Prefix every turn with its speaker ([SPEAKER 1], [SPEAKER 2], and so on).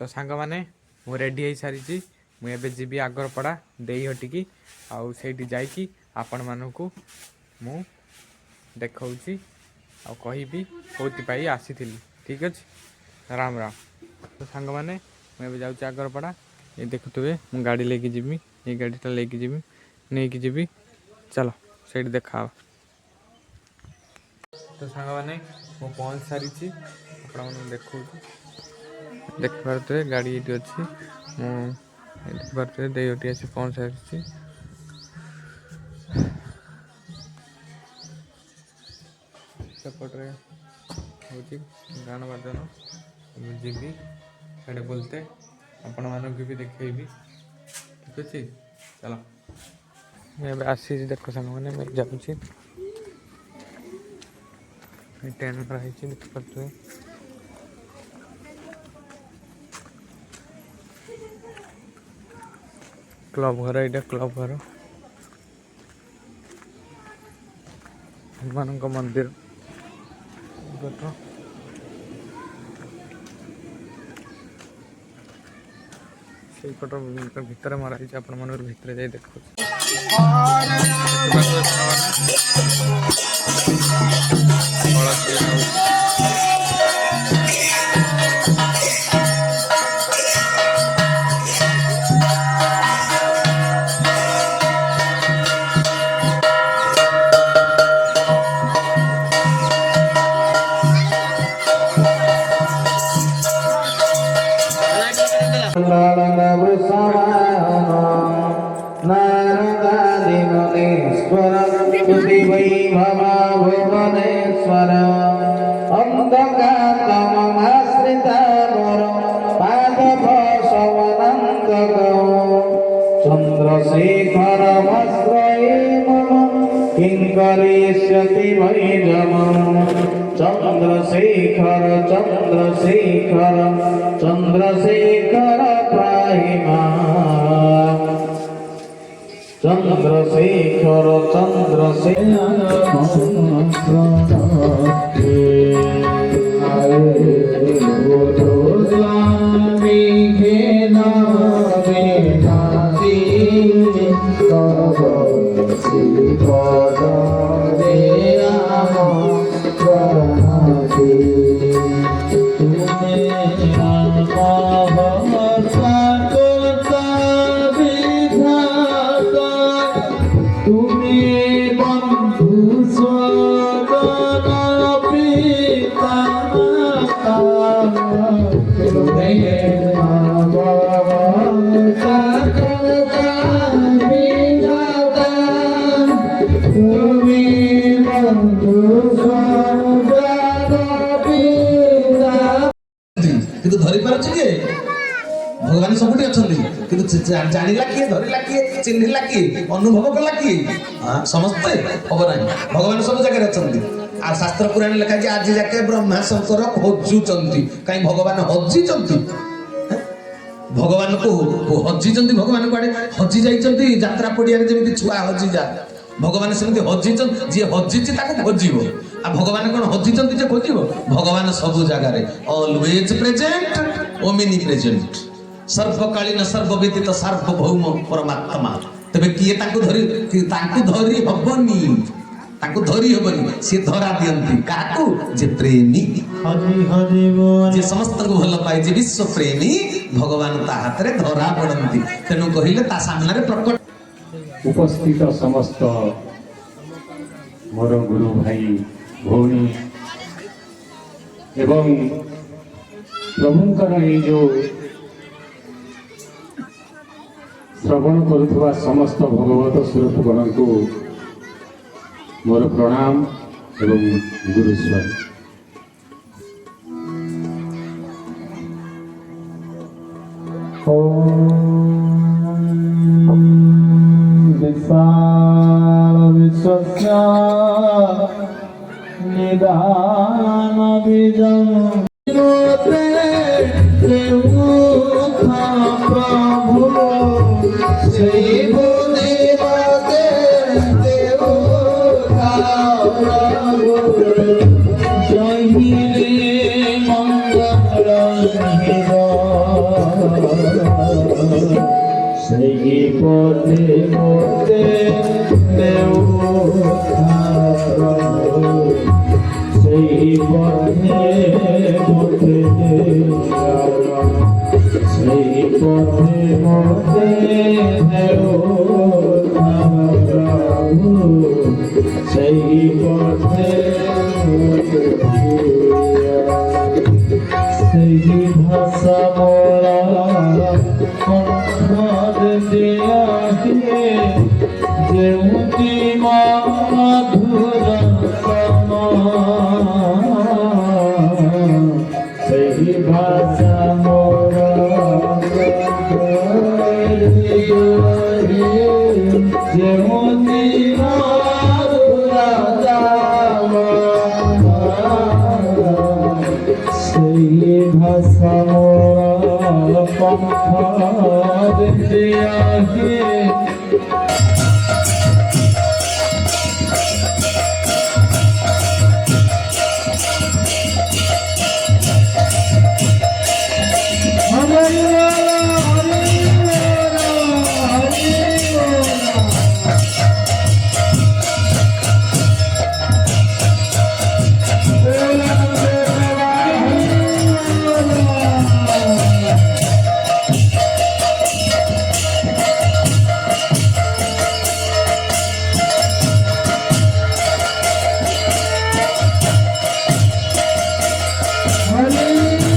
[SPEAKER 1] तो सांग मैंने मु रेडी हो सारी मुझे जी आगरपड़ा दे हटिकी आउ से जाकि आपण मानू मु देखा कहि कौपाई आसी ठीक अच्छे राम राम। तो सांग मैंने मुझे जाऊँ आगरपड़ा ये देखुए मु गाड़ी लेके जीवी ये गाड़ीटा लेके जीवी नहीं जीवी चलो से देखा। तो सांग मैंने मु पहुँच सारी देखा देखिपे गाड़ी ये अच्छी मुझे देखिपे आसी पहुँच सारी सेपटे हूँ गान बाजन जीवी साढ़े बोलते आपण मानक भी देखेबी ठीक अच्छे चलो मैं आसी देख सांग मैंने मैं जाऊँगी ट्रेन रही देखिपे क्लब घर यहाँ क्लब घर हनुमान मंदिर से पट भितर मराई आपण मन भितर जाए देखो
[SPEAKER 2] भुवनेश्वर अंधकातमश्रितावर पादपशवनन्दक चन्द्रशेखर वस्त्रये मम किं करिष्यति वै चन्द्रशेखर चन्द्रशेखर चन्द्रशेखर पाहिमा चन्द्रशेखर
[SPEAKER 3] किंतु धरी पारे भगवान सबुठी अच्छा कि जाना किए धरला किए चिन्हला किए अनुभव कला किए समस्ते खबर ना भगवान सब जगह अच्छा आ शास्त्र पुराण लिखा आज जाके ब्रह्मा शंकर खोजुंट कहीं भगवान हजि भगवान को हजि भगवान कड़े हजि जाइए यात्रा पड़िया जमी छुआ हजि जा भगवान सेमती हजि जी हजि खोजब आ भगवान कौन हजि खोजब भगवान सब जगार ऑलवेज प्रेजेंट ओमिनी प्रेजेंट सर्वकालीन सर्वव्यतीत सार्वभौम परमात्मा तेरे किए धरी हबनी धरी हबनी सी धरा दियंती काकू जे प्रेमी जे समस्त को भल पाए जे विश्व प्रेमी भगवान ता हाथ रे धरा पड़ती तेणु कहले ता सामने प्रकट
[SPEAKER 4] उपस्थित समस्त मोर गुरु भाई भौणी एवं प्रभुंकर ये जो श्रवण करुवा समस्त भगवत स्वरूप गण को मोर प्रणाम एवं गुरु स्वर
[SPEAKER 2] विश्वस्य निदान बीजं प्रभु जय मंगल সেই পথে মতে দেও সেই পথে মতে সেই পথে মতে দেও সেই পথে সেই ভাষা মোরা কণ্ঠর দেয়াকে যেমতি মাধুর সেই ভাষা মোরা যেমতি সেই ভাষা মোরা পন্থার দেয়াকে Hare